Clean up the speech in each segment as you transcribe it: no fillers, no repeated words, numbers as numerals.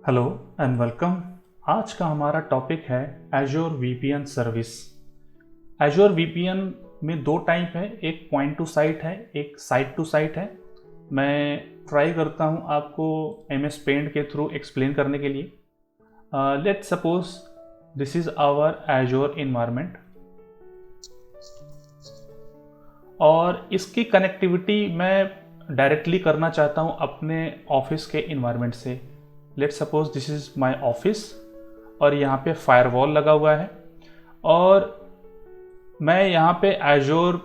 Hello and welcome. आज का हमारा टॉपिक है azure VPN service. Azure VPN में दो टाइप है, एक पॉइंट टू साइट है, एक साइट टू साइट है। मैं ट्राई करता हूं आपको एमएस पेंट के थ्रू एक्सप्लेन करने के लिए। Let's suppose this is our Azure environment और इसकी कनेक्टिविटी मैं डायरेक्टली करना चाहता हूं अपने ऑफिस के इन्वायरमेंट से। Let's suppose this is my office और यहाँ पे फायरवॉल लगा हुआ है और मैं यहाँ पे एज्योर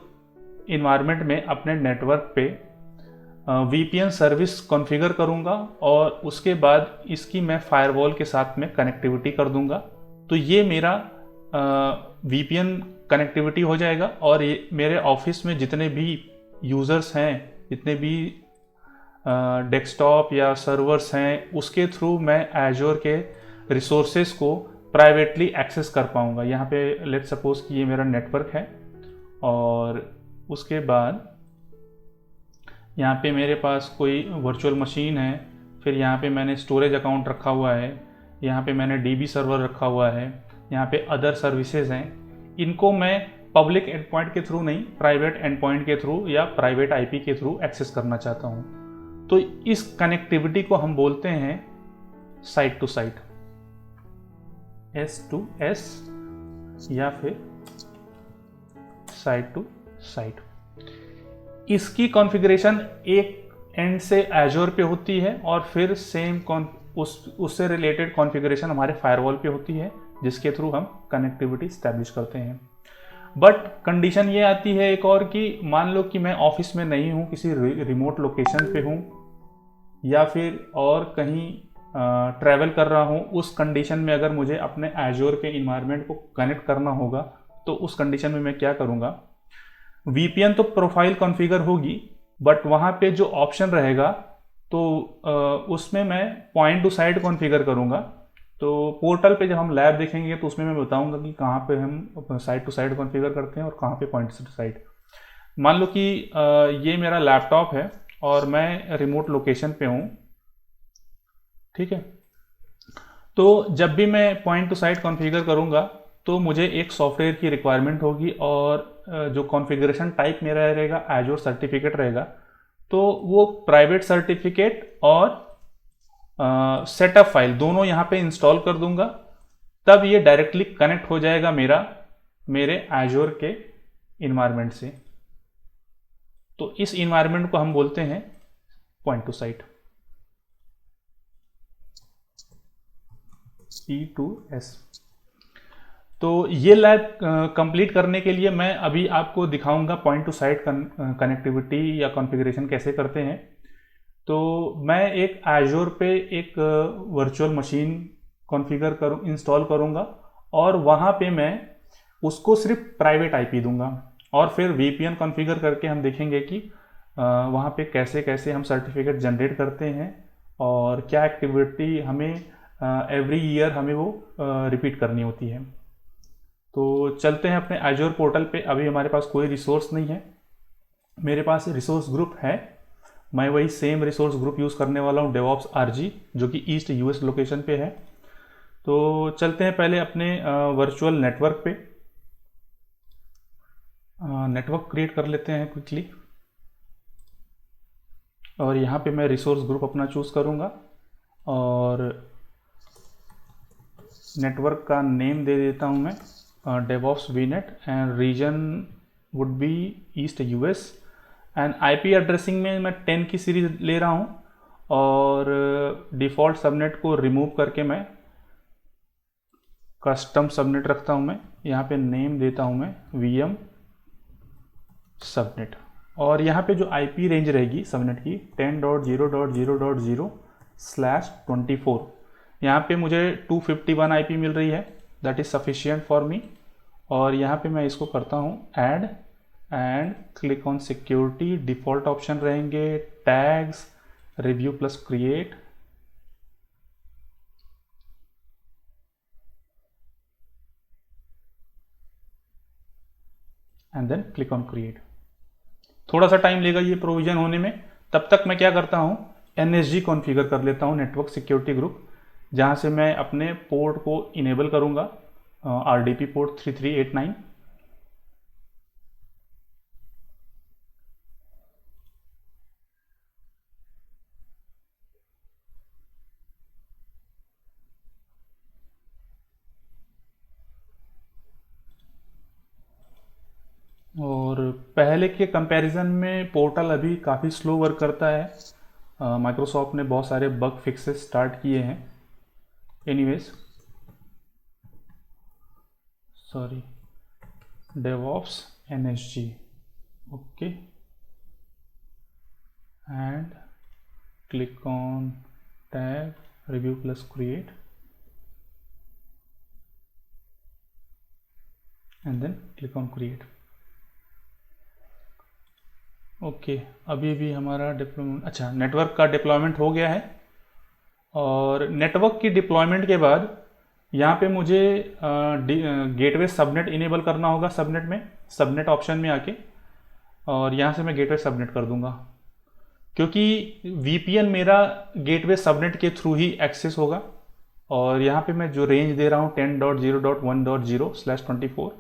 इन्वायरमेंट में अपने नेटवर्क पे वीपीएन सर्विस कॉन्फ़िगर करूँगा और उसके बाद इसकी मैं फायरवॉल के साथ में कनेक्टिविटी कर दूँगा। तो ये मेरा वीपीएन कनेक्टिविटी हो जाएगा और ये मेरे ऑफिस में जितने भी यूज़र्स हैं, जितने भी डेस्कटॉप या सर्वर्स हैं, उसके थ्रू मैं एज्योर के रिसोर्सेज को प्राइवेटली एक्सेस कर पाऊँगा। यहाँ पे लेट्स सपोज कि ये मेरा नेटवर्क है और उसके बाद यहाँ पे मेरे पास कोई वर्चुअल मशीन है, फिर यहाँ पे मैंने स्टोरेज अकाउंट रखा हुआ है, यहाँ पे मैंने डीबी सर्वर रखा हुआ है, यहाँ पे अदर सर्विसेज हैं। इनको मैं पब्लिक एंड पॉइंट के थ्रू नहीं, प्राइवेट एंड पॉइंट के थ्रू या प्राइवेट आईपी के थ्रू एक्सेस करना चाहता हूँ। तो इस कनेक्टिविटी को हम बोलते हैं site to site, S to S या फिर साइट टू साइट। इसकी कॉन्फ़िगरेशन एक एंड से एज्योर पे होती है और फिर सेम उससे रिलेटेड कॉन्फ़िगरेशन हमारे फायरवॉल पे होती है, जिसके थ्रू हम कनेक्टिविटी स्टैब्लिश करते हैं। बट कंडीशन ये आती है एक और कि मान लो कि मैं ऑफिस में नहीं हूँ, किसी रिमोट लोकेशन पे हूँ या फिर और कहीं ट्रैवल कर रहा हूँ। उस कंडीशन में अगर मुझे अपने एज्योर के इन्वायरमेंट को कनेक्ट करना होगा तो उस कंडीशन में मैं क्या करूँगा, वीपीएन तो प्रोफाइल कॉन्फ़िगर होगी बट वहाँ पे जो ऑप्शन रहेगा तो उसमें मैं पॉइंट टू साइट कॉन्फ़िगर करूँगा। तो पोर्टल पे जब हम लैब देखेंगे तो उसमें मैं बताऊँगा कि कहाँ पे हम साइट टू साइट कॉन्फ़िगर करते हैं और कहाँ पे पॉइंट टू साइट। मान लो कि ये मेरा लैपटॉप है और मैं रिमोट लोकेशन पे हूँ, ठीक है। तो जब भी मैं पॉइंट टू साइट कॉन्फ़िगर करूँगा तो मुझे एक सॉफ्टवेयर की रिक्वायरमेंट होगी और जो कॉन्फ़िगरेशन टाइप मेरा रहेगा एज्योर सर्टिफिकेट रहेगा। तो वो प्राइवेट सर्टिफिकेट और सेटअप फाइल दोनों यहाँ पे इंस्टॉल कर दूंगा, तब ये डायरेक्टली कनेक्ट हो जाएगा मेरे एज्योर के इन्वायरमेंट से। तो इस इन्वायरमेंट को हम बोलते हैं पॉइंट टू साइट, P2S। तो ये लैब कंप्लीट करने के लिए मैं अभी आपको दिखाऊंगा पॉइंट टू साइट कनेक्टिविटी या कॉन्फ़िगरेशन कैसे करते हैं। तो मैं एक एज्योर पे एक वर्चुअल मशीन कॉन्फ़िगर इंस्टॉल करूंगा और वहाँ पे मैं उसको सिर्फ प्राइवेट आईपी दूंगा और फिर वीपीएन कॉन्फ़िगर करके हम देखेंगे कि वहाँ पे कैसे कैसे हम सर्टिफिकेट जनरेट करते हैं और क्या एक्टिविटी हमें एवरी ईयर हमें वो रिपीट करनी होती है। तो चलते हैं अपने एज्योर पोर्टल पे। अभी हमारे पास कोई रिसोर्स नहीं है, मेरे पास रिसोर्स ग्रुप है। मैं वही सेम रिसोर्स ग्रुप यूज़ करने वाला हूँ, डेवॉप्स आरजी, जो कि ईस्ट यूएस लोकेशन पे है। तो चलते हैं पहले अपने वर्चुअल नेटवर्क पे, नेटवर्क क्रिएट कर लेते हैं क्विकली। और यहाँ पे मैं रिसोर्स ग्रुप अपना चूज़ करूँगा और नेटवर्क का नेम दे देता हूँ मैं DevOps VNet and region would be east US and IP addressing में मैं 10 की सीरीज ले रहा हूँ और डिफ़ॉल्ट सबनेट को रिमूव करके मैं कस्टम सबनेट रखता हूँ। मैं यहाँ पे नेम देता हूँ मैं VM सबनेट और यहाँ पे जो आईपी रेंज रहेगी सबनेट की 10.0.0.0/24। यहाँ पे मुझे 251 आईपी मिल रही है, that is sufficient for me. और यहाँ पे मैं इसको करता हूँ add and click on security. Default option रहेंगे tags, review plus create, and then click on create. थोड़ा सा टाइम लेगा ये प्रोविजन होने में, तब तक मैं क्या करता हूँ NSG कॉन्फ़िगर कर लेता हूँ, नेटवर्क सिक्योरिटी ग्रुप। जहाँ से मैं अपने पोर्ट को इनेबल करूँगा, RDP पोर्ट 3389। और पहले के कंपैरिजन में पोर्टल अभी काफ़ी स्लो वर्क करता है। माइक्रोसॉफ्ट ने बहुत सारे बग फिक्सेस स्टार्ट किए हैं। Anyways, sorry, DevOps NSG, okay, and click on tab review plus create and then click on create. Okay, अभी भी हमारा डिप्लॉयमेंट, अच्छा, नेटवर्क का डिप्लॉयमेंट हो गया है। और नेटवर्क की डिप्लॉयमेंट के बाद यहाँ पे मुझे गेटवे सबनेट इनेबल करना होगा। सबनेट में, सबनेट ऑप्शन में आके, और यहाँ से मैं गेटवे सबनेट कर दूंगा, क्योंकि VPN मेरा गेटवे सबनेट के थ्रू ही एक्सेस होगा। और यहाँ पे मैं जो रेंज दे रहा हूँ 10.0.1.0/24,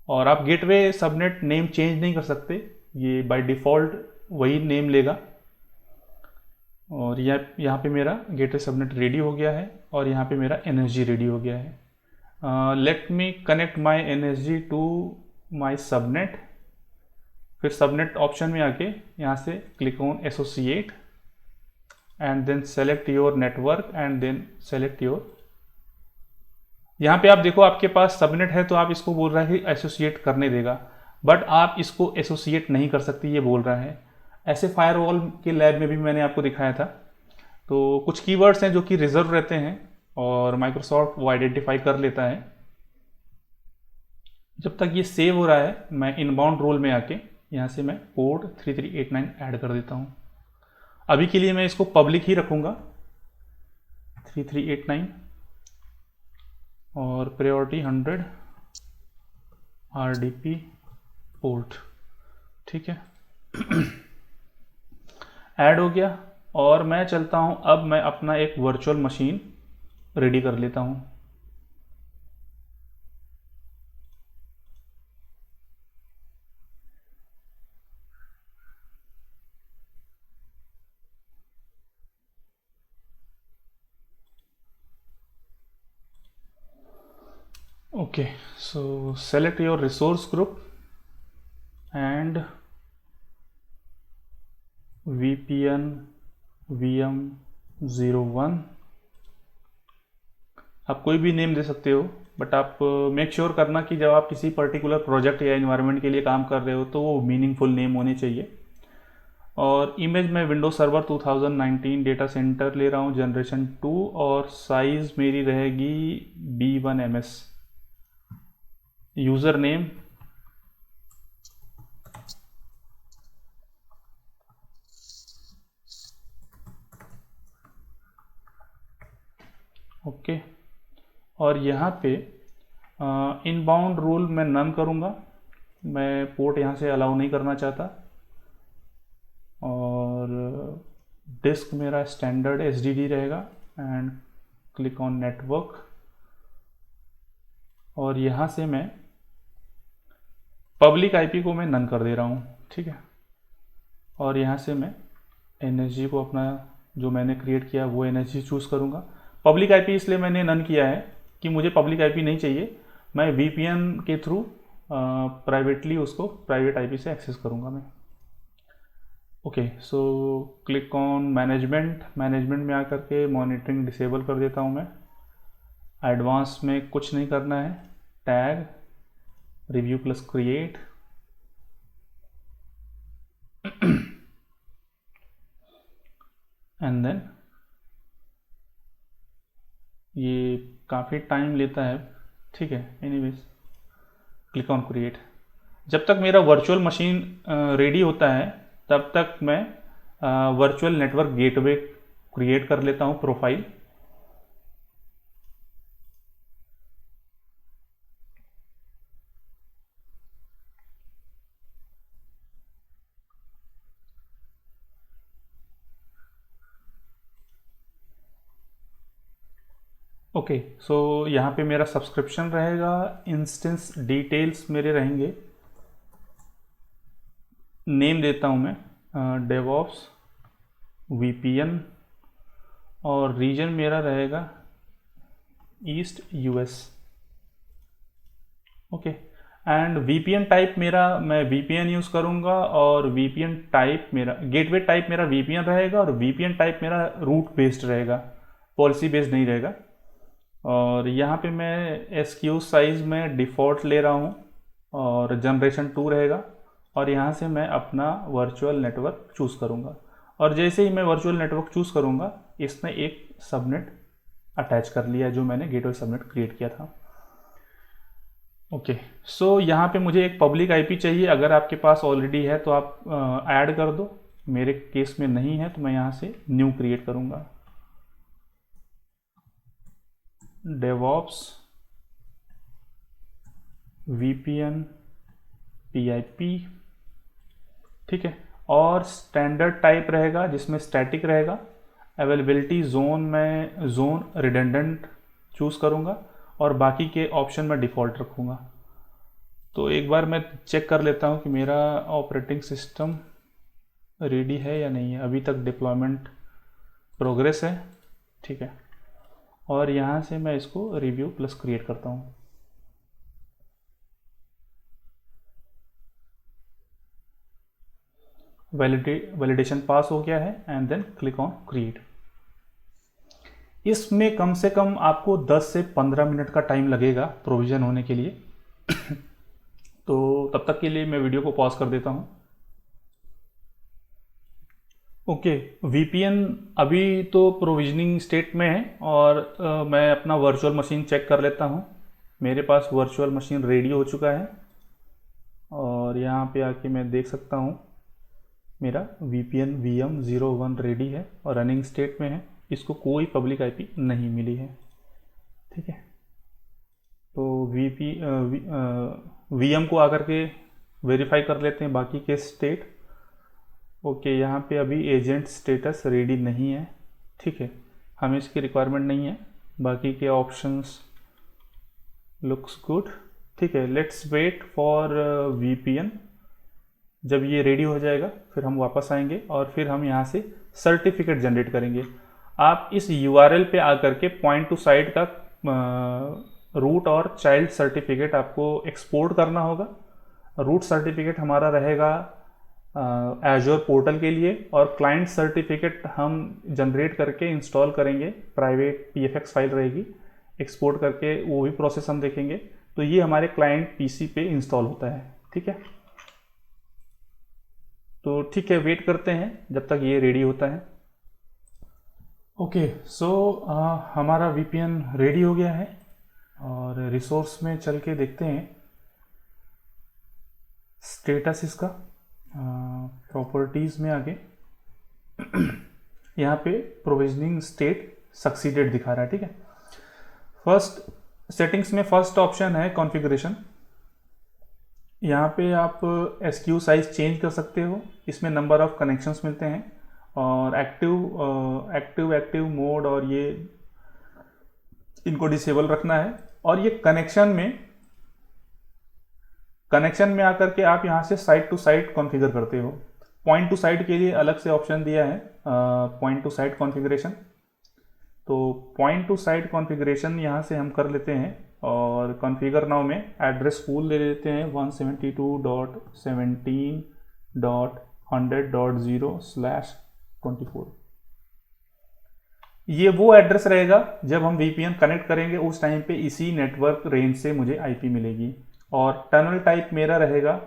और आप गेटवे सबनेट नेम चेंज नहीं कर सकते, ये बाय डिफ़ॉल्ट वही नेम लेगा। और यहाँ पे मेरा गेटवे सबनेट रेडी हो गया है, और यहाँ पे मेरा NSG रेडी हो गया है। Let me connect my NSG to my subnet. फिर सबनेट ऑप्शन में आके यहाँ से click on associate and then select your network and then select your. यहाँ पे आप देखो आपके पास सबनेट है तो आप इसको बोल रहा है कि एसोसिएट करने देगा, बट आप इसको एसोसिएट नहीं कर सकते, ये बोल रहा है। ऐसे फायरवॉल के लैब में भी मैंने आपको दिखाया था। तो कुछ कीवर्ड्स हैं जो कि रिजर्व रहते हैं और माइक्रोसॉफ्ट वो आइडेंटिफाई कर लेता है। जब तक ये सेव हो रहा है, मैं इनबाउंड रोल में आके यहाँ से मैं पोर्ट 3389 ऐड कर देता हूँ। अभी के लिए मैं इसको पब्लिक ही रखूँगा, 3389, और प्रायोरिटी 100 RDP पोर्ट, ठीक है। ऐड हो गया, और मैं चलता हूँ, अब मैं अपना एक वर्चुअल मशीन रेडी कर लेता हूँ। Okay, so select your resource group and VPN VM01। आप कोई भी नेम दे सकते हो, बट आप मेक श्योर करना कि जब आप किसी पर्टिकुलर प्रोजेक्ट या इन्वायरमेंट के लिए काम कर रहे हो तो वो मीनिंगफुल नेम होने चाहिए। और इमेज में विंडोज सर्वर 2019 डेटा सेंटर ले रहा हूँ, जनरेशन 2, और साइज मेरी रहेगी B1MS। यूज़र नेम ओके, और यहाँ पे इनबाउंड रूल मैं नन करूँगा, मैं पोर्ट यहाँ से अलाउ नहीं करना चाहता। और डिस्क मेरा स्टैंडर्ड SSD रहेगा, एंड क्लिक ऑन नेटवर्क, और यहाँ से मैं पब्लिक IP को मैं नन कर दे रहा हूँ, ठीक है। और यहाँ से मैं NSG को अपना जो मैंने क्रिएट किया वो NSG चूज़ करूँगा। पब्लिक IP इसलिए मैंने नन किया है कि मुझे पब्लिक IP नहीं चाहिए, मैं VPN के थ्रू प्राइवेटली उसको प्राइवेट IP से एक्सेस करूँगा मैं। Okay, so click on management में आकर के मॉनिटरिंग डिसेबल कर देता हूँ मैं। एडवांस में कुछ नहीं करना है, tag review plus create and then ये काफ़ी टाइम लेता है, ठीक है। Anyways, click on create. जब तक मेरा वर्चुअल मशीन रेडी होता है तब तक मैं वर्चुअल नेटवर्क गेटवे क्रिएट कर लेता हूँ, प्रोफाइल। ओके, सो यहाँ पे मेरा सब्सक्रिप्शन रहेगा, इंस्टेंस डिटेल्स मेरे रहेंगे, नेम देता हूँ मैं डेवऑप्स वीपीएन, और रीजन मेरा रहेगा east US. Okay, and VPN type मेरा, मैं वीपीएन यूज़ करूँगा, और वीपीएन टाइप मेरा, गेटवे टाइप मेरा वीपीएन रहेगा, और वीपीएन टाइप मेरा रूट बेस्ड रहेगा, पॉलिसी बेस्ड नहीं रहेगा। और यहाँ पे मैं एसक्यू साइज में डिफ़ॉल्ट ले रहा हूँ, और जनरेशन 2 रहेगा, और यहाँ से मैं अपना वर्चुअल नेटवर्क चूज़ करूँगा। और जैसे ही मैं वर्चुअल नेटवर्क चूज़ करूँगा, इसने एक सबनेट अटैच कर लिया जो मैंने गेटवे सबनेट क्रिएट किया था। ओके, सो यहाँ पे मुझे एक पब्लिक आईपी चाहिए। अगर आपके पास ऑलरेडी है तो आप ऐड कर दो, मेरे केस में नहीं है तो मैं यहाँ से न्यू क्रिएट करूँगा, डेवऑप्स वीपीएन पीआईपी, ठीक है। और स्टैंडर्ड टाइप रहेगा जिसमें स्टैटिक रहेगा। अवेलेबिलिटी जोन में जोन रिडंडेंट चूज़ करूँगा, और बाकी के ऑप्शन में डिफ़ॉल्ट रखूँगा। तो एक बार मैं चेक कर लेता हूँ कि मेरा ऑपरेटिंग सिस्टम रेडी है या नहीं है। अभी तक डिप्लॉयमेंट प्रोग्रेस है, ठीक है। और यहाँ से मैं इसको रिव्यू प्लस क्रिएट करता हूँ। वैलिडेशन पास हो गया है, and then click on create. इसमें कम से कम आपको 10 से 15 मिनट का टाइम लगेगा प्रोविज़न होने के लिए। तो तब तक के लिए मैं वीडियो को पॉज कर देता हूँ। ओके, वीपीएन अभी तो प्रोविजनिंग स्टेट में है, और मैं अपना वर्चुअल मशीन चेक कर लेता हूँ। मेरे पास वर्चुअल मशीन रेडी हो चुका है, और यहाँ पे आके मैं देख सकता हूँ मेरा VPN VM01 रेडी है और रनिंग स्टेट में है। इसको कोई पब्लिक आईपी नहीं मिली है, ठीक है। तो VM को आकर के वेरीफाई कर लेते हैं बाकी के स्टेट। ओके, यहाँ पे अभी एजेंट स्टेटस रेडी नहीं है, ठीक है, हमें इसकी रिक्वायरमेंट नहीं है। बाकी के ऑप्शंस लुक्स गुड, ठीक है। Let's wait for VPN। जब ये रेडी हो जाएगा फिर हम वापस आएंगे, और फिर हम यहाँ से सर्टिफिकेट जनरेट करेंगे। आप इस URL पे आकर के पॉइंट टू साइट का रूट और चाइल्ड सर्टिफिकेट आपको एक्सपोर्ट करना होगा। रूट सर्टिफिकेट हमारा रहेगा एजोर पोर्टल के लिए, और क्लाइंट सर्टिफिकेट हम जनरेट करके इंस्टॉल करेंगे, प्राइवेट PFX फाइल रहेगी, एक्सपोर्ट करके वो भी प्रोसेस हम देखेंगे। तो ये हमारे क्लाइंट PC पे इंस्टॉल होता है, ठीक है। तो ठीक है, वेट करते हैं जब तक ये रेडी होता है। ओके, सो हमारा VPN रेडी हो गया है, और रिसोर्स में चल के देखते हैं स्टेटस इसका। प्रॉपर्टीज़ में आगे यहाँ पे प्रोविजनिंग स्टेट सक्सीडेड दिखा रहा है, ठीक है। फर्स्ट सेटिंग्स में फर्स्ट ऑप्शन है कॉन्फ़िगरेशन। यहाँ पे आप SKU साइज चेंज कर सकते हो, इसमें नंबर ऑफ कनेक्शंस मिलते हैं, और एक्टिव मोड, और ये इनको डिसेबल रखना है। और ये कनेक्शन में आकर के आप यहाँ से साइट टू साइट कॉन्फ़िगर करते हो। पॉइंट टू साइट के लिए अलग से ऑप्शन दिया है, पॉइंट टू साइट कॉन्फ़िगरेशन। तो पॉइंट टू साइट कॉन्फ़िगरेशन यहाँ से हम कर लेते हैं, और कॉन्फ़िगर नाउ में एड्रेस पूल ले लेते हैं 172.17.100.0/24। ये वो एड्रेस रहेगा जब हम VPN कनेक्ट करेंगे, उस टाइम पे इसी नेटवर्क रेंज से मुझे IP मिलेगी। और टनल टाइप मेरा रहेगा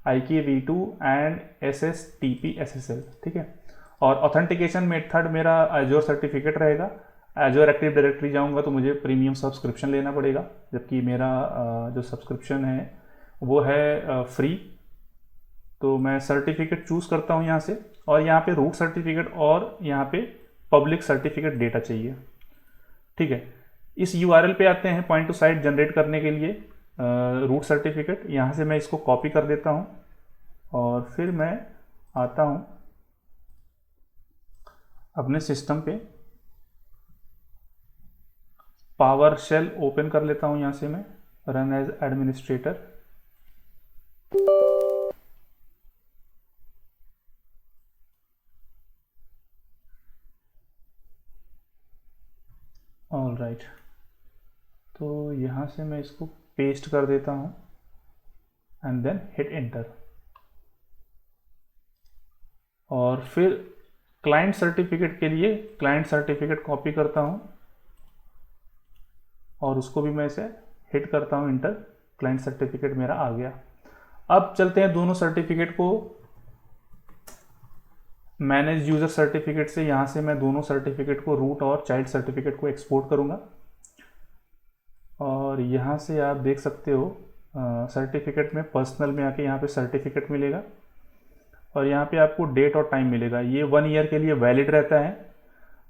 IKV2 एंड SSTP SSL, ठीक है। और ऑथेंटिकेशन मेथड मेरा एजोर सर्टिफिकेट रहेगा। एजोर एक्टिव डायरेक्टरी जाऊंगा तो मुझे प्रीमियम सब्सक्रिप्शन लेना पड़ेगा, जबकि मेरा जो सब्सक्रिप्शन है वो है फ्री। तो मैं सर्टिफिकेट चूज़ करता हूँ यहाँ से, और यहाँ पे रूट सर्टिफिकेट और यहाँ पे पब्लिक सर्टिफिकेट डेटा चाहिए, ठीक है। इस URL पे आते हैं पॉइंट टू साइट जनरेट करने के लिए रूट सर्टिफिकेट। यहाँ से मैं इसको कॉपी कर देता हूँ, और फिर मैं आता हूँ अपने सिस्टम पे, पावर शेल ओपन कर लेता हूं यहां से मैं, run as administrator. All right, तो यहां से मैं इसको पेस्ट कर देता हूं एंड देन हिट एंटर। और फिर क्लाइंट सर्टिफिकेट के लिए क्लाइंट सर्टिफिकेट कॉपी करता हूं और उसको भी मैं इसे हिट करता हूं इंटर। क्लाइंट सर्टिफिकेट मेरा आ गया। अब चलते हैं दोनों सर्टिफिकेट को मैनेज यूजर सर्टिफिकेट से, यहां से मैं दोनों सर्टिफिकेट को रूट और चाइल्ड सर्टिफिकेट को एक्सपोर्ट करूंगा। और यहां से आप देख सकते हो सर्टिफिकेट में पर्सनल में आके यहाँ पे सर्टिफिकेट मिलेगा और यहाँ पे आपको डेट और टाइम मिलेगा। ये 1 ईयर के लिए वैलिड रहता है।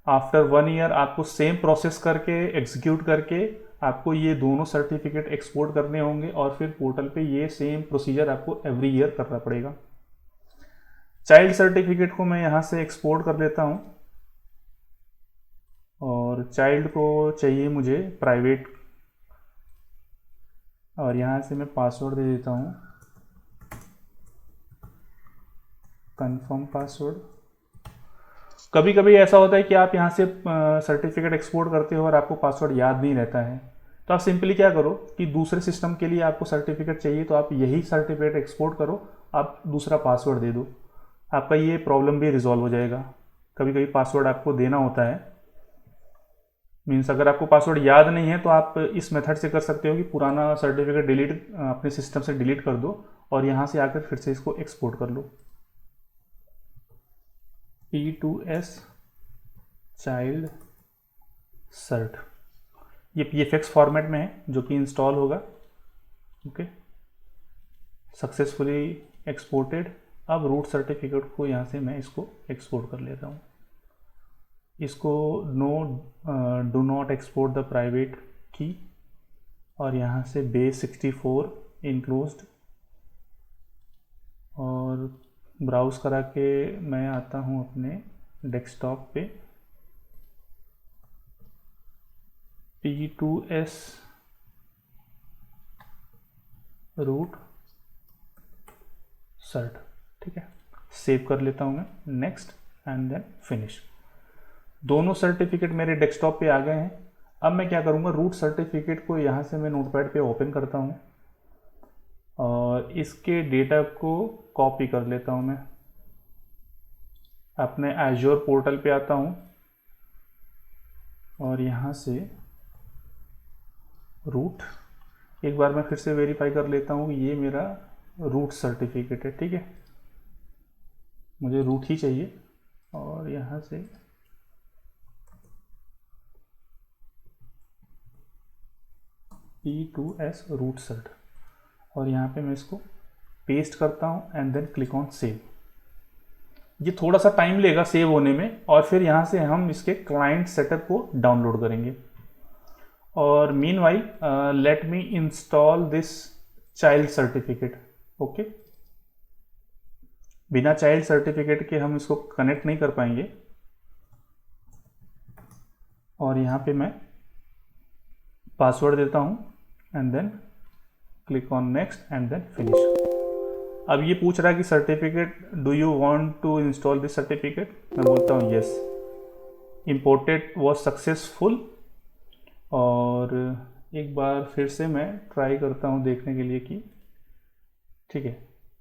आफ्टर 1 ईयर आपको सेम प्रोसेस करके एग्जीक्यूट करके आपको ये दोनों सर्टिफिकेट एक्सपोर्ट करने होंगे और फिर पोर्टल पे ये सेम प्रोसीजर आपको एवरी ईयर करना पड़ेगा। चाइल्ड सर्टिफिकेट को मैं यहाँ से एक्सपोर्ट कर लेता हूँ और चाइल्ड को चाहिए मुझे प्राइवेट, और यहाँ से मैं पासवर्ड दे देता हूँ कंफर्म पासवर्ड। कभी कभी ऐसा होता है कि आप यहाँ से सर्टिफिकेट एक्सपोर्ट करते हो और आपको पासवर्ड याद नहीं रहता है, तो आप सिंपली क्या करो कि दूसरे सिस्टम के लिए आपको सर्टिफिकेट चाहिए तो आप यही सर्टिफिकेट एक्सपोर्ट करो, आप दूसरा पासवर्ड दे दो, आपका ये प्रॉब्लम भी रिजॉल्व हो जाएगा। कभी कभी पासवर्ड आपको देना होता है, मीन्स अगर आपको पासवर्ड याद नहीं है तो आप इस मेथड से कर सकते हो कि पुराना सर्टिफिकेट डिलीट अपने सिस्टम से डिलीट कर दो और यहाँ से आकर फिर से इसको एक्सपोर्ट कर लो। P2S चाइल्ड सर्ट, ये PFX फॉर्मेट में है जो कि इंस्टॉल होगा। Okay, successfully exported. अब रूट सर्टिफिकेट को यहाँ से मैं इसको एक्सपोर्ट कर लेता हूँ। इसको do not export the private की और यहाँ से बेस 64 इनक्लोज्ड और ब्राउज करा के मैं आता हूँ अपने डेस्कटॉप पे। P2S रूट सर्ट, ठीक है, सेव कर लेता हूँ मैं, नेक्स्ट एंड देन फिनिश। दोनों सर्टिफिकेट मेरे डेस्कटॉप पे आ गए हैं। अब मैं क्या करूँगा, रूट सर्टिफिकेट को यहाँ से मैं नोटपैड पे ओपन करता हूँ और इसके डेटा को कॉपी कर लेता हूँ। मैं अपने एज्योर पोर्टल पे आता हूँ और यहाँ से रूट, एक बार मैं फिर से वेरीफाई कर लेता हूँ ये मेरा रूट सर्टिफिकेट है, ठीक है, मुझे रूट ही चाहिए। और यहाँ से P2S रूट सर्ट और यहाँ पे मैं इसको पेस्ट करता हूँ and then click on save. ये थोड़ा सा टाइम लेगा सेव होने में और फिर यहाँ से हम इसके क्लाइंट सेटअप को डाउनलोड करेंगे। और meanwhile let me install this child certificate. Okay, बिना चाइल्ड सर्टिफिकेट के हम इसको कनेक्ट नहीं कर पाएंगे। और यहाँ पे मैं पासवर्ड देता हूँ and then click on next and then finish. अब ये पूछ रहा है कि certificate, do you want to install this certificate, मैं बोलता हूँ यस। Imported was successful. और एक बार फिर से मैं ट्राई करता हूँ देखने के लिए कि ठीक है,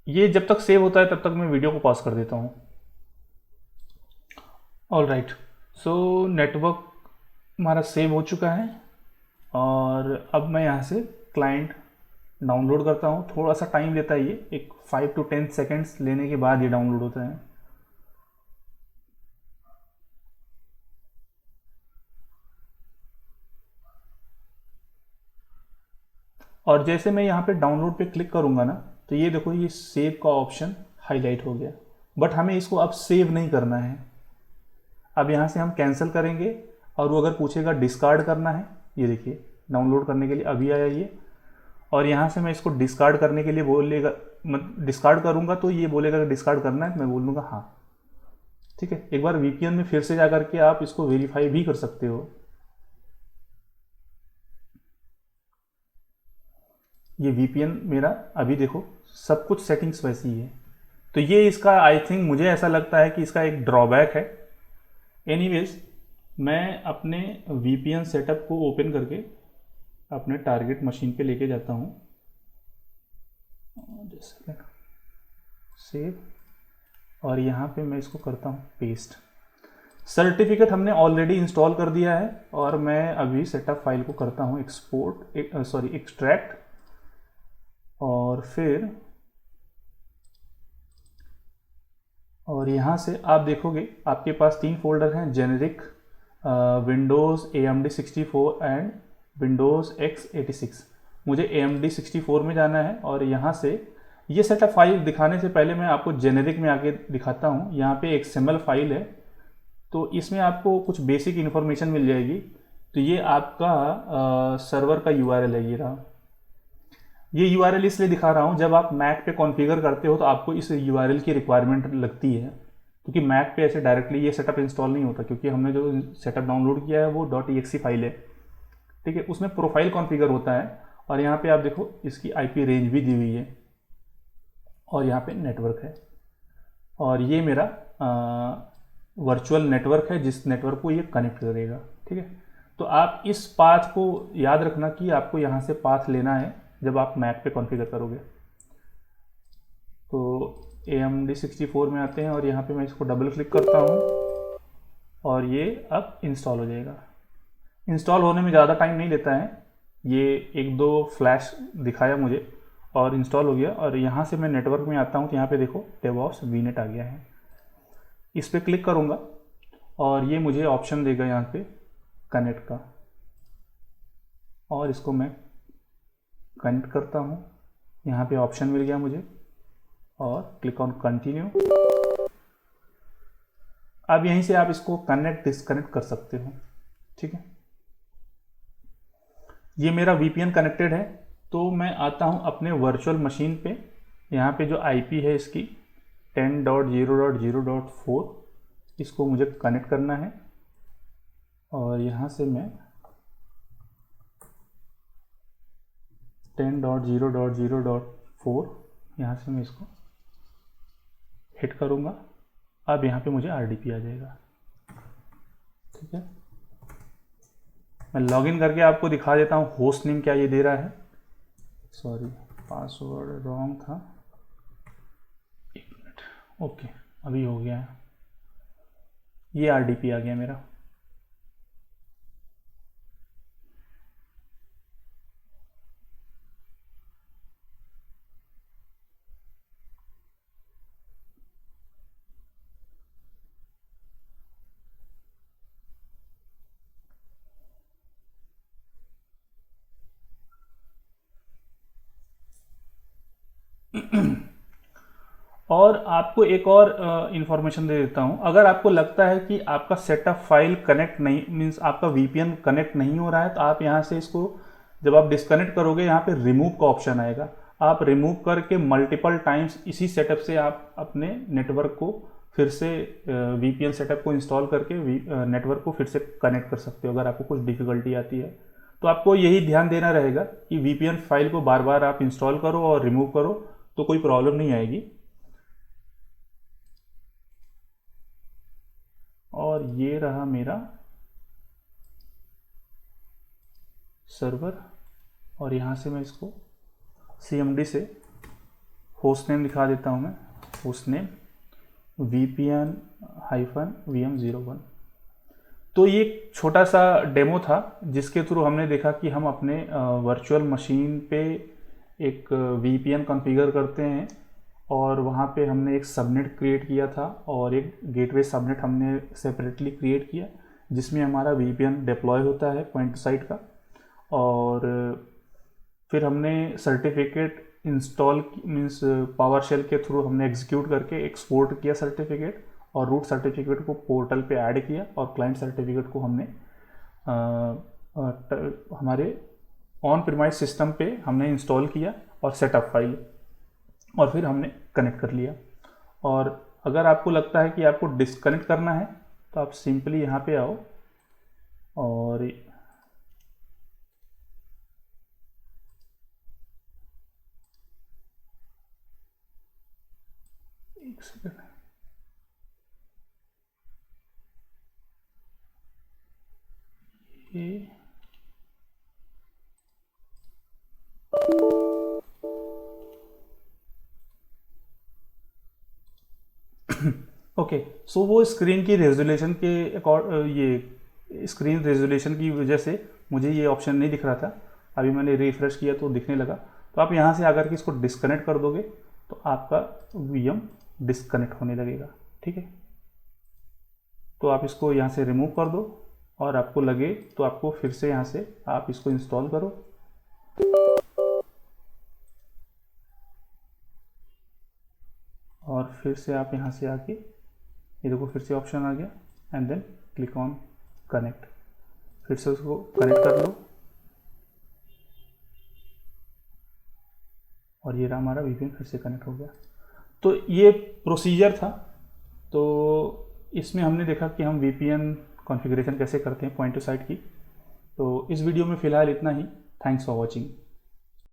ये जब तक सेव होता है तब तक मैं वीडियो को पॉज कर देता हूँ। ऑल राइट, सो नेटवर्क हमारा सेव हो चुका है और अब मैं यहाँ से क्लाइंट डाउनलोड करता हूँ। थोड़ा सा टाइम लेता है ये, एक 5 to 10 सेकेंड्स लेने के बाद ये डाउनलोड होता है। और जैसे मैं यहाँ पे डाउनलोड पे क्लिक करूँगा ना, तो ये देखो ये सेव का ऑप्शन हाईलाइट हो गया, बट हमें इसको अब सेव नहीं करना है। अब यहाँ से हम कैंसिल करेंगे और वो अगर पूछेगा डिस्कार्ड करना है, ये देखिए डाउनलोड करने के लिए अभी आया ये। और यहाँ से मैं इसको डिस्कार्ड करने के लिए बोलेगा, डिस्कार्ड करूँगा तो ये बोलेगा कि डिस्कार्ड करना है, तो मैं बोल दूँगा हाँ, ठीक है। एक बार VPN में फिर से जा करके आप इसको वेरीफाई भी कर सकते हो। ये VPN मेरा अभी देखो सब कुछ सेटिंग्स वैसी ही है। तो ये इसका आई थिंक मुझे ऐसा लगता है कि इसका एक ड्रॉबैक है। एनीवेज मैं अपने VPN सेटअप को ओपन करके अपने टारगेट मशीन पे लेके जाता हूँ, जैसे सेव, और यहाँ पे मैं इसको करता हूँ पेस्ट। सर्टिफिकेट हमने ऑलरेडी इंस्टॉल कर दिया है और मैं अभी सेटअप फाइल को करता हूँ एक्सट्रैक्ट, और फिर और यहाँ से आप देखोगे आपके पास 3 फोल्डर हैं, generic, Windows AMD 64 and Windows x86। मुझे AMD 64 में जाना है और यहाँ से ये सेटअप फाइल दिखाने से पहले मैं आपको जेनेरिक में आके दिखाता हूँ। यहाँ पे एक XML फाइल है, तो इसमें आपको कुछ बेसिक इन्फॉर्मेशन मिल जाएगी। तो ये आपका सर्वर का URL है, ये रहा। ये URL इसलिए दिखा रहा हूँ, जब आप मैक पे कॉन्फ़िगर करते हो तो आपको इस URL की रिक्वायरमेंट लगती है, क्योंकि मैक पे ऐसे डायरेक्टली ये सेटअप इंस्टॉल नहीं होता, क्योंकि हमने जो सेटअप डाउनलोड किया है वो .exe फाइल है, ठीक है। उसमें प्रोफाइल कॉन्फ़िगर होता है और यहाँ पे आप देखो इसकी IP रेंज भी दी हुई है और यहाँ पे नेटवर्क है, और ये मेरा वर्चुअल नेटवर्क है जिस नेटवर्क को ये कनेक्ट करेगा, ठीक है। तो आप इस पाथ को याद रखना कि आपको यहाँ से पाथ लेना है जब आप मैक पे कॉन्फ़िगर करोगे। तो AMD 64 में आते हैं और यहाँ पे मैं इसको डबल क्लिक करता हूँ और ये अब इंस्टॉल हो जाएगा। इंस्टॉल होने में ज़्यादा टाइम नहीं लेता है, ये 1-2 फ्लैश दिखाया मुझे और इंस्टॉल हो गया। और यहाँ से मैं नेटवर्क में आता हूँ तो यहाँ पे देखो DevOps VNet आ गया है। इस पर क्लिक करूँगा और ये मुझे ऑप्शन देगा यहाँ पे कनेक्ट का, और इसको मैं कनेक्ट करता हूँ। यहाँ पे ऑप्शन मिल गया मुझे और क्लिक ऑन कंटिन्यू। अब यहीं से आप इसको कनेक्ट डिसकनेक्ट कर सकते हो, ठीक है। ये मेरा VPN कनेक्टेड है, तो मैं आता हूँ अपने वर्चुअल मशीन पे। यहाँ पे जो IP है इसकी 10.0.0.4, इसको मुझे कनेक्ट करना है और यहाँ से मैं 10.0.0.4 यहाँ से मैं इसको हिट करूँगा। अब यहाँ पे मुझे RDP आ जाएगा, ठीक है। मैं लॉगिन करके आपको दिखा देता हूँ होस्ट नेम क्या ये दे रहा है। सॉरी, पासवर्ड रॉन्ग था, 1 मिनट। ओके, अभी हो गया है, ये RDP आ गया मेरा। और आपको एक और इंफॉर्मेशन दे देता हूं, अगर आपको लगता है कि आपका सेटअप फाइल कनेक्ट नहीं, मीन्स आपका VPN कनेक्ट नहीं हो रहा है, तो आप यहां से इसको जब आप डिस्कनेक्ट करोगे यहाँ पे रिमूव का ऑप्शन आएगा। आप रिमूव करके मल्टीपल टाइम्स इसी सेटअप से आप अपने नेटवर्क को फिर से VPN सेटअप को इंस्टॉल करके नेटवर्क को फिर से कनेक्ट कर सकते हो अगर आपको कुछ डिफिकल्टी आती है। तो आपको यही ध्यान देना रहेगा कि VPN फाइल को बार बार आप इंस्टॉल करो और रिमूव करो तो कोई प्रॉब्लम नहीं आएगी। और ये रहा मेरा सर्वर, और यहाँ से मैं इसको CMD से होस्ट नेम दिखा देता हूँ मैं, होस्ट नेम VPN-VM01। तो ये एक छोटा सा डेमो था जिसके थ्रू हमने देखा कि हम अपने वर्चुअल मशीन पे एक VPN कॉन्फ़िगर करते हैं, और वहाँ पे हमने एक सबनेट क्रिएट किया था और एक गेटवे सबनेट हमने सेपरेटली क्रिएट किया जिसमें हमारा VPN डिप्लॉय होता है पॉइंट टू साइट का। और फिर हमने certificate install means PowerShell के थ्रू हमने एग्जीक्यूट करके एक्सपोर्ट किया सर्टिफिकेट, और रूट सर्टिफिकेट को पोर्टल पे ऐड किया, और क्लाइंट सर्टिफिकेट को हमने हमारे ऑन प्रीमाइस सिस्टम पे हमने इंस्टॉल किया और सेटअप फाइल, और फिर हमने कनेक्ट कर लिया। और अगर आपको लगता है कि आपको डिस्कनेक्ट करना है तो आप सिंपली यहाँ पे आओ और एक सेकेंड। ये ओके, सो वो स्क्रीन की रेजोल्यूशन के ये स्क्रीन रेजोल्यूशन की वजह से मुझे ये ऑप्शन नहीं दिख रहा था। अभी मैंने रिफ्रेश किया तो दिखने लगा। तो आप यहाँ से आकर के इसको डिस्कनेक्ट कर दोगे तो आपका वीएम डिस्कनेक्ट होने लगेगा। ठीक है, तो आप इसको यहाँ से रिमूव कर दो और आपको लगे तो आपको फिर से यहाँ से आप इसको इंस्टॉल करो। और फिर से आप यहाँ से आके ये देखो फिर से ऑप्शन आ गया and then click on connect. फिर से उसको कनेक्ट कर लो और ये रहा हमारा वीपीएन फिर से कनेक्ट हो गया। तो ये प्रोसीजर था। तो इसमें हमने देखा कि हम वीपीएन कॉन्फ़िगरेशन कैसे करते हैं पॉइंट टू साइट की। तो इस वीडियो में फ़िलहाल इतना ही। Thanks for watching.